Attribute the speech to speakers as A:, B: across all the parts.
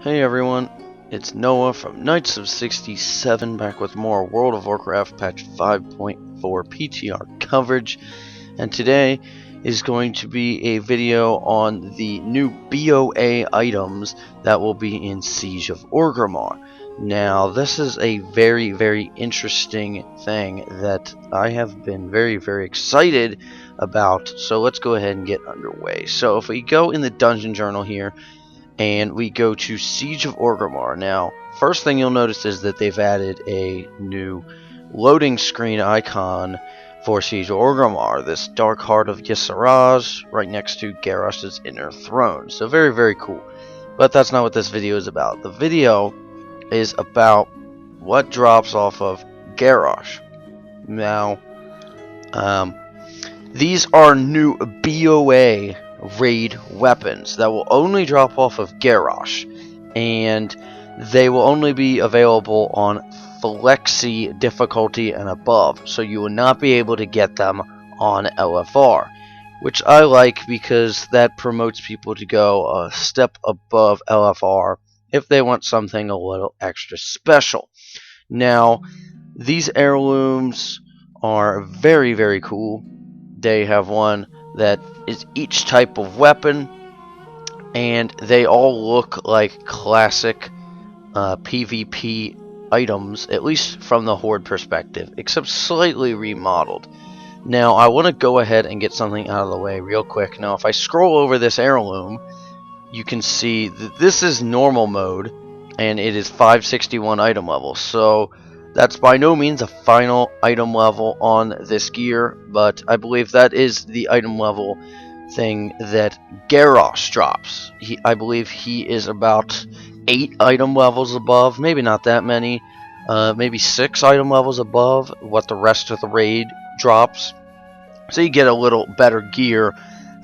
A: Hey everyone, it's Noah from Knights of 67 back with more World of Warcraft patch 5.4 PTR coverage, and today is going to be a video on the new BOA items that will be in Siege of Orgrimmar. Now this is a very interesting thing that I have been very excited about, so let's go ahead and get underway. So if we go in the dungeon journal here and we go to Siege of Orgrimmar. Now, first thing you'll notice is that they've added a new loading screen icon for Siege of Orgrimmar, this Dark Heart of Yissaraz, right next to Garrosh's Inner Throne. So very cool. But that's not what this video is about. The video is about what drops off of Garrosh. Now, these are new BOA raid weapons that will only drop off of Garrosh, and they will only be available on Flexi difficulty and above, so you will not be able to get them on LFR, which I like because that promotes people to go a step above LFR if they want something a little extra special. Now, these heirlooms are very cool. They have one that is each type of weapon, and they all look like classic PvP items, at least from the Horde perspective, except slightly remodeled. Now I want to go ahead and get something out of the way real quick. Now if I scroll over this heirloom, you can see that this is normal mode and it is 561 item level, so that's by no means a final item level on this gear, but I believe that is the item level thing that Garrosh drops. I believe he is about 8 item levels above, maybe not that many, maybe 6 item levels above what the rest of the raid drops. So you get a little better gear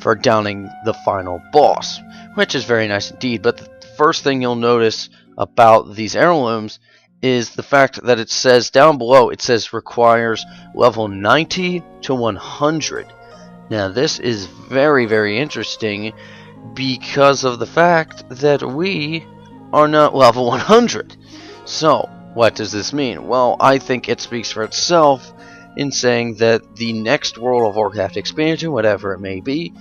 A: for downing the final boss, which is very nice indeed. But the first thing you'll notice about these heirlooms is the fact that it says down below, it says requires level 90 to 100. Now this is very interesting because of the fact that we are not level 100. So what does this mean? Well, I think it speaks for itself in saying that the next World of Warcraft expansion, whatever it may be,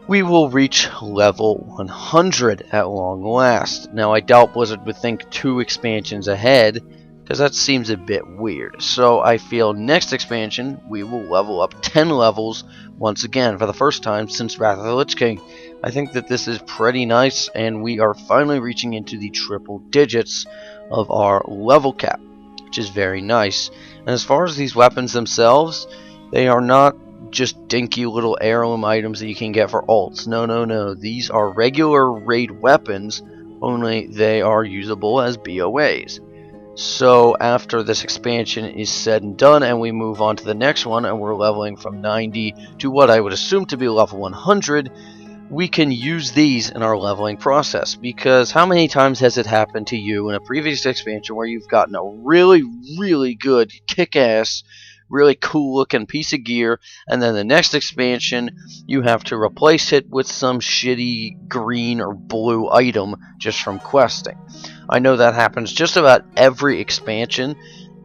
A: we will reach level 100 at long last. Now, I doubt Blizzard would think 2 expansions ahead, because that seems a bit weird. So I feel next expansion, we will level up 10 levels once again for the first time since Wrath of the Lich King. I think that this is pretty nice, and we are finally reaching into the triple digits of our level cap, which is very nice. And as far as these weapons themselves, they are not just dinky little heirloom items that you can get for alts. No. These are regular raid weapons, only they are usable as BOAs. So after this expansion is said and done and we move on to the next one and we're leveling from 90 to what I would assume to be level 100, we can use these in our leveling process. Because how many times has it happened to you in a previous expansion where you've gotten a really good kick-ass, really cool looking piece of gear, and then the next expansion you have to replace it with some shitty green or blue item just from questing? I know that happens just about every expansion,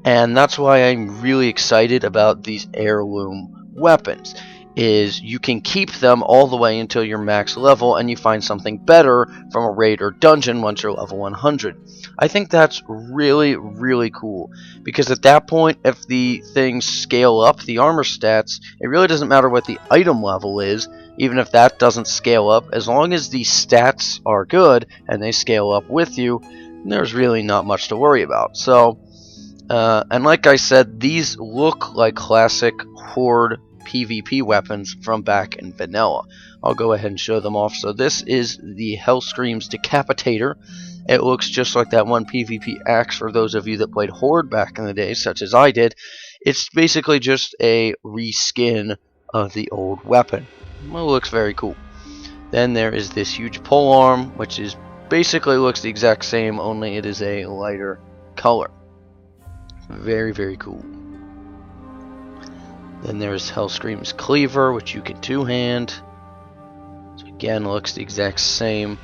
A: and that's why I'm really excited about these heirloom weapons, is you can keep them all the way until you're max level and you find something better from a raid or dungeon once you're level 100. I think that's really cool, because at that point, if the things scale up, the armor stats, it really doesn't matter what the item level is, even if that doesn't scale up. As long as the stats are good and they scale up with you, there's really not much to worry about. So, and like I said, these look like classic Horde PvP weapons from back in vanilla. I'll go ahead and show them off. So this is the Hellscream's Decapitator. It looks just like that one PvP axe for those of you that played Horde back in the day, such as I did. It's basically just a reskin of the old weapon. Well, it looks very cool. Then there is this huge polearm, which is basically looks the exact same, only it is a lighter color. Very cool. Then there's Hellscream's Cleaver, which you can two-hand. So again, looks the exact same.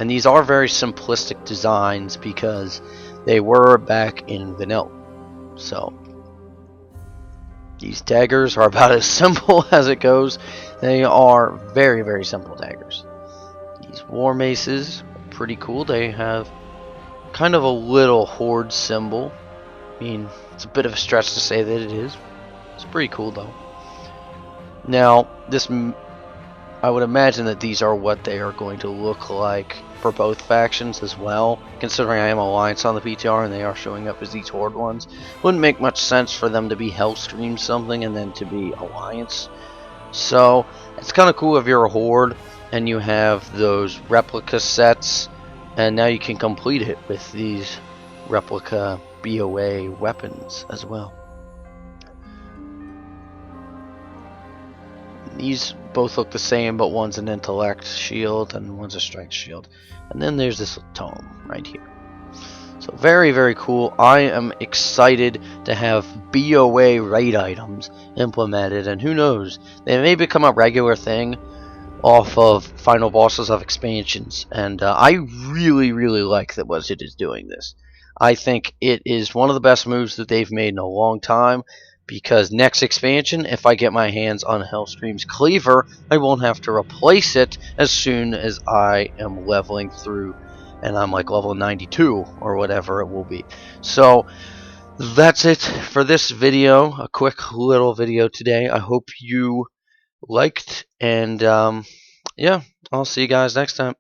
A: And these are very simplistic designs because they were back in vanilla. So these daggers are about as simple as it goes. They are very, very simple daggers. These war maces are pretty cool. They have kind of a little horde symbol. I mean, it's a bit of a stretch to say that it is. It's pretty cool though. Now, I would imagine that these are what they are going to look like for both factions as well. Considering I am Alliance on the PTR and they are showing up as these Horde ones, wouldn't make much sense for them to be Hellscream something and then to be Alliance. So it's kind of cool if you're a Horde and you have those replica sets, and now you can complete it with these replica BOA weapons as well. These both look the same, but one's an intellect shield and one's a strength shield. And then there's this tome right here. So very, very cool. I am excited to have BOA raid items implemented, and who knows, they may become a regular thing off of final bosses of expansions. And I really, really like that Wizard is doing this. I think it is one of the best moves that they've made in a long time, because next expansion, if I get my hands on Hellscream's Cleaver, I won't have to replace it as soon as I am leveling through, and I'm like level 92 or whatever it will be. So that's it for this video, a quick little video today. I hope you liked, and yeah, I'll see you guys next time.